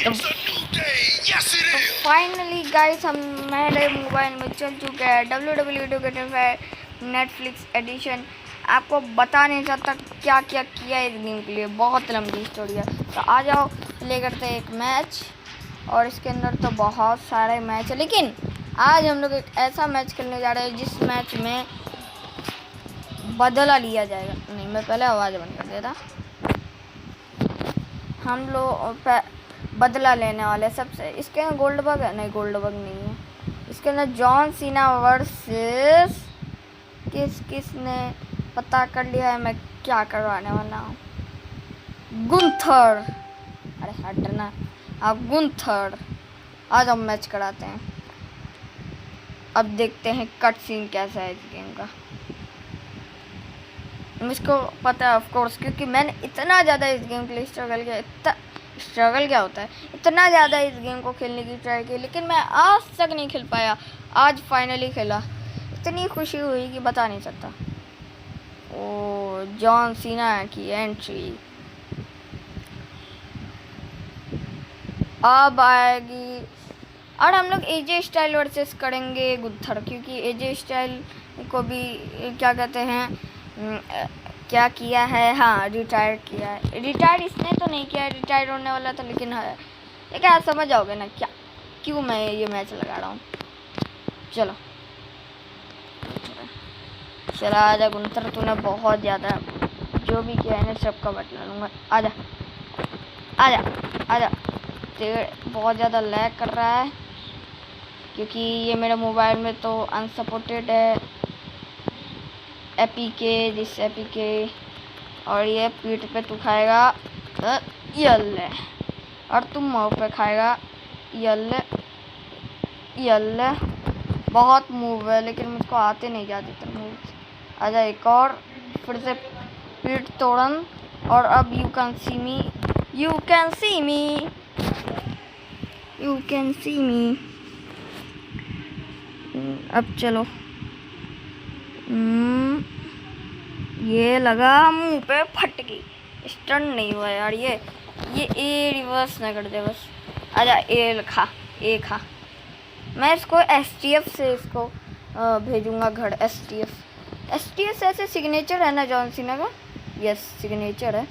तो finally guys हम मेरे मोबाइल में चल चुके हैं WWE नेटफ्लिक्स एडिशन। आपको बता नहीं सकता क्या क्या किया इस गेम के लिए, बहुत लंबी स्टोरी है। तो आ जाओ प्ले करते हैं एक मैच, और इसके अंदर तो बहुत सारे मैच है, लेकिन आज हम लोग एक ऐसा मैच खेलने जा रहे हैं जिस मैच में बदला लिया जाएगा। नहीं, मैं पहले आवाज़ बंद कर देता। हम लोग बदला लेने वाले सबसे। इसके अंदर गोल्ड बग है? नहीं, गोल्ड बग नहीं है। इसके अंदर जॉन सीना वर्सेस किसने पता कर लिया है मैं क्या करवाने वाला हूँ। गुंथर, अरे हटना आप गुंथर। आज हम मैच कराते हैं। अब देखते हैं कट सीन कैसा है इस गेम का। मुझको पता है ऑफ कोर्स, क्योंकि मैंने इतना ज़्यादा इस गेम के लिए स्ट्रगल किया। स्ट्रगल क्या होता है, इतना ज़्यादा इस गेम को खेलने की ट्राई की, लेकिन मैं आज तक नहीं खेल पाया। आज फाइनली खेला, इतनी खुशी हुई कि बता नहीं सकता। ओ जॉन सीना की एंट्री अब आएगी, और हम लोग एजे स्टाइल वर्सेस करेंगे गुत्थर, क्योंकि एजे स्टाइल को भी क्या कहते हैं, क्या किया है, हाँ रिटायर किया है। रिटायर इसने तो नहीं किया, रिटायर होने वाला था, लेकिन है। लेकिन आप समझ जाओगे ना क्या क्यों मैं ये मैच लगा रहा हूँ। चलो चला आजा गुंथर, तूने बहुत ज़्यादा जो भी किया है ना सबका बदला लूँगा। आजा आजा आजा। बहुत ज़्यादा लैग कर रहा है क्योंकि ये मेरे मोबाइल में तो अनसपोर्टेड है दिस एपीके, और ये पीठ पे तू खाएगा यल्ले, और तुम मुँह पे खाएगा यल्ले यल्ले। बहुत मूव है लेकिन मुझको आते नहीं जाते इतने मूव। आजा एक और, फिर से पीठ तोड़न, और अब you can see me, you can see me, you can see me. अब चलो, ये लगा मुंह पे, फट गई। स्टन नहीं हुआ यार, ये ए रिवर्स ना कर दे बस। आजा ए खा, ए खा। मैं इसको एसटीएफ से इसको भेजूंगा घर। एसटीएफ ऐसे सिग्नेचर है ना जॉन सीना का, यस सिग्नेचर है,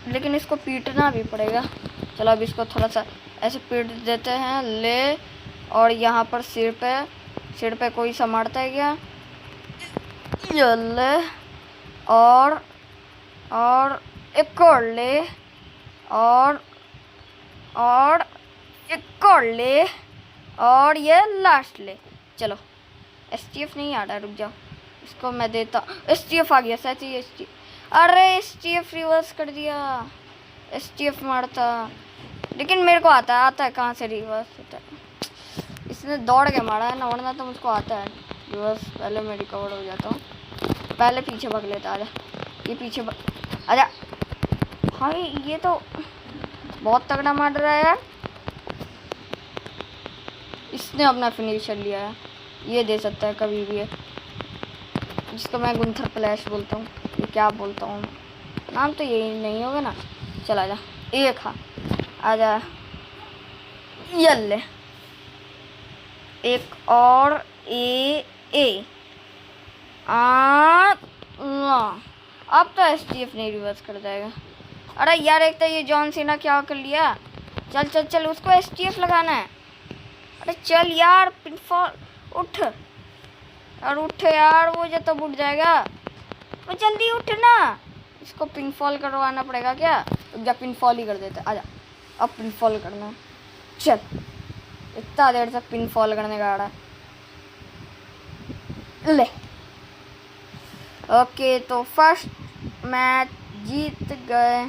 लेकिन इसको पीटना भी पड़ेगा। चलो अब इसको थोड़ा सा ऐसे पीट देते हैं, ले, और यहाँ पर सिर पे कोई संभालता है क्या, ले, और एक और ले, और एक और ले, और ये लास्ट ले। चलो एसटीएफ नहीं आ रहा, रुक जाओ, इसको मैं देता। एसटीएफ आ गया, सच ही एसटीएफ। अरे एसटीएफ रिवर्स कर दिया, एसटीएफ मारता, लेकिन मेरे को आता है कहाँ से रिवर्स होता है। इसने दौड़ के मारा है ना, वरना तो मुझको आता है रिवर्स। पहले मैं रिकवर हो जाता हूँ, पहले पीछे भाग लेता। आजा ये पीछे आजा भाई, ये तो बहुत तगड़ा मार रहा है यार। इसने अपना फिनिशर लिया है, ये दे सकता है कभी भी है, जिसको मैं गुंथर फ्लैश बोलता हूँ। ये क्या बोलता हूँ, नाम तो यही नहीं होगा ना। चल आजा, एक खा, आजा यल्ले, एक और ए अब तो एसटीएफ नहीं रिवर्स कर जाएगा। अरे यार एक तो ये जॉन सीना क्या कर लिया। चल चल चल, उसको एसटीएफ लगाना है। अरे चल यार, पिनफॉल उठ, और उठ यार, वो जो तब उठ जाएगा, वो जल्दी उठ ना। इसको पिनफॉल करवाना पड़ेगा क्या, या पिनफॉल ही कर देते। आजा अब पिनफॉल करना, चल इतना देर तक पिनफॉल करने का रहा। ले ओके, तो फर्स्ट मैच जीत गए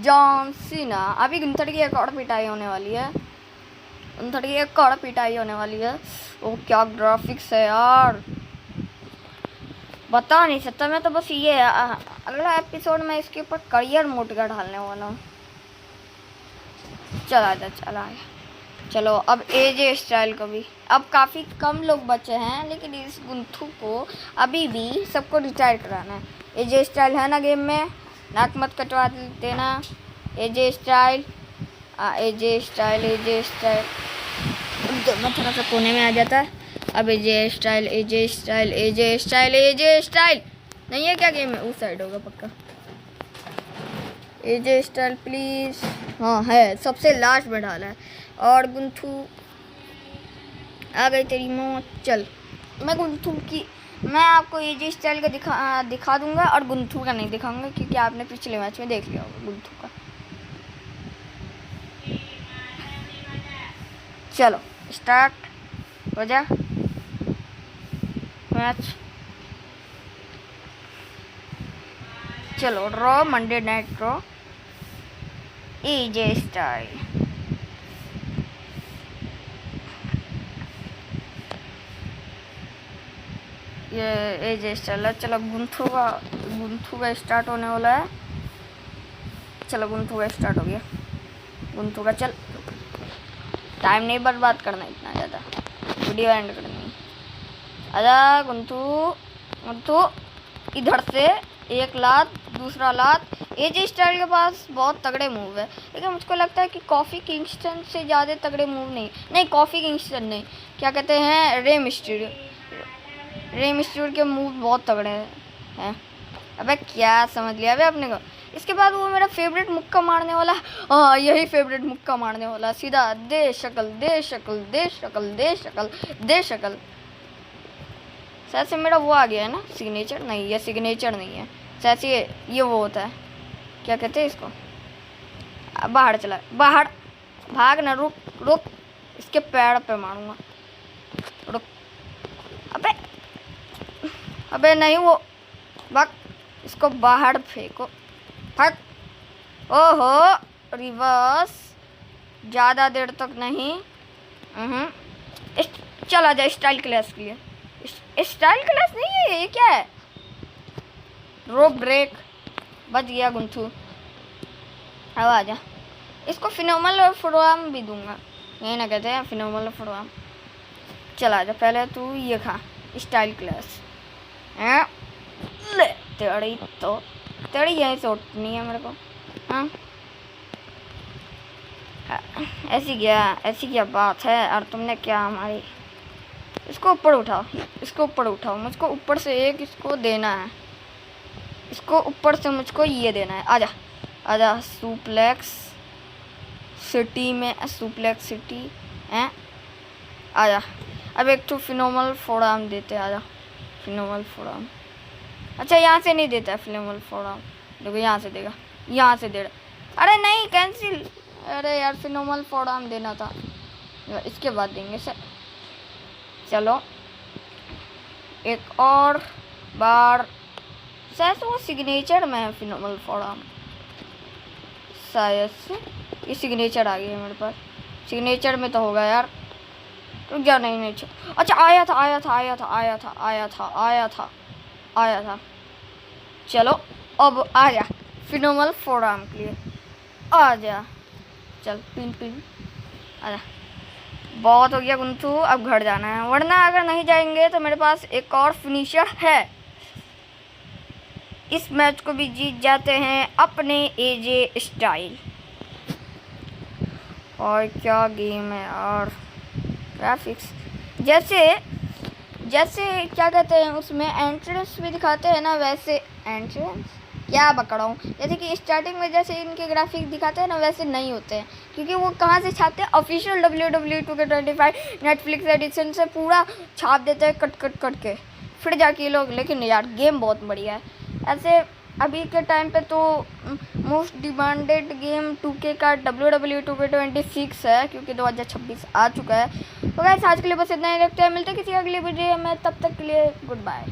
जॉन सीना। अभी गुंथर की एक और पिटाई होने वाली है, गुंथर की एक और पिटाई होने वाली है। ओ क्या ग्राफिक्स है यार, बता नहीं सकता मैं तो। बस ये अगला एपिसोड में इसके ऊपर करियर मोड का डालने वाला हूँ। चला चलो अब एजे स्टाइल को भी, अब काफ़ी कम लोग बचे हैं, लेकिन इस गुंथू को अभी भी सबको रिटायर कराना है। एजे स्टाइल है ना गेम में, नाक मत कटवा देना। एजे स्टाइल एजे स्टाइल मैं थोड़ा सा कोने में आ जाता है। अब एजे स्टाइल नहीं है क्या गेम है? उस साइड होगा पक्का। एजे स्टाइल प्लीज। हाँ है, सबसे लास्ट में डाला है। और गुंथू आ गई तेरी मौत। चल मैं आपको एजे स्टाइल का दिखा दूंगा और गुंथू का नहीं दिखाऊंगा, क्योंकि आपने पिछले मैच में देख लिया होगा गुंथू का। चलो स्टार्ट हो जा मैच। चलो ड्रॉ, मंडे नाइट ड्रॉ, एजे स्टाइल। ये एजे स्टाइल। चलो गुंथू का स्टार्ट होने वाला है। चलो गुंथू का स्टार्ट हो गया। गुंथू का चल, टाइम नहीं बर्बाद करना इतना ज़्यादा, वीडियो एंड करनी। आजा गुंथू इधर से एक लात, दूसरा लात। एजे स्टाइल के पास बहुत तगड़े मूव है, लेकिन मुझको लगता है कि कॉफ़ी किंगस्टन से ज़्यादा तगड़े मूव नहीं, कॉफ़ी किंगस्टन नहीं, क्या कहते हैं, रे मिस्टीरियो के मूव बहुत तगड़े हैं। अबे क्या समझ लिया अबे अपने को। इसके बाद वो मेरा फेवरेट मुक्का मारने वाला। हाँ यही फेवरेट मुक्का मारने वाला, सीधा दे शक्ल। शायद से मेरा वो आ गया है ना, सिग्नेचर। नहीं, ये सिग्नेचर नहीं है शायद से, ये वो होता है, क्या कहते हैं इसको। बाहर चला, बाहर भाग ना, रुक। इसके पैर पे मारूंगा, रुक। अबे नहीं, वो भाग, इसको बाहर फेंको, भाग। ओहो रिवर्स, ज़्यादा देर तक नहीं। चला जाए स्टाइल क्लास के लिए। स्टाइल क्लास नहीं है ये, क्या है, रोप ब्रेक। बच गया गुंथू। अब आ जा, इसको फिनोमल फोड़वाम भी दूंगा, यही ना कहते हैं फिनोमल फोड़वाम। चला जा, पहले तू ये खा स्टाइल क्लास। ले तेरी यहीं से उठनी है मेरे को। हाँ ऐसी क्या बात है। और तुमने क्या हमारी, इसको ऊपर उठाओ, मुझको ऊपर से एक इसको देना है, इसको ऊपर से मुझको ये देना है। आजा सुप्लेक्स सिटी हैं। आजा, अब एक तो फिनोमल फोड़ाम देते। आजा फिनोमल फोड़ाम। अच्छा यहाँ से नहीं देता है फिनोमल फोड़ाम, देखो यहाँ से देगा, यहाँ से दे रहा। अरे नहीं, कैंसिल। अरे यार फिनोमल फोड़ाम देना था, इसके बाद देंगे सर। चलो एक और बार, शायद वो सिग्नेचर में है फिनोमल फोड़ाम, शायद से ये सिग्नेचर आ गई है मेरे पास। सिग्नेचर में तो होगा यार, रुक जा। नहीं अच्छा आया था। चलो अब आ जा फिनोमल फोड़ाम के लिए, आ जा। चल पिन आजा। बहुत हो गया गुंथू, अब घर जाना है, वरना अगर नहीं जाएंगे तो मेरे पास एक और फिनिशर है। इस मैच को भी जीत जाते हैं अपने एजे स्टाइल। और क्या गेम है यार, ग्राफिक्स जैसे क्या कहते हैं, उसमें एंट्रेंस भी दिखाते हैं ना, वैसे एंट्रेंस क्या पकड़ा हूँ, जैसे कि स्टार्टिंग में जैसे इनके ग्राफिक्स दिखाते हैं ना, वैसे नहीं होते हैं, क्योंकि वो कहाँ से छापते हैं, official WWE 2K25 Netflix addition से पूरा छाप देते हैं कट के, फिर जाके ये लोग। लेकिन यार गेम बहुत बढ़िया है। ऐसे अभी के टाइम पे तो मोस्ट डिमांडेड गेम 2K का WWE 2K26 है, क्योंकि 2026 आ चुका है। तो गाइस आज के लिए बस इतना ही रखते हैं, मिलते हैं किसी अगली वीडियो में, तब तक के लिए गुड बाय।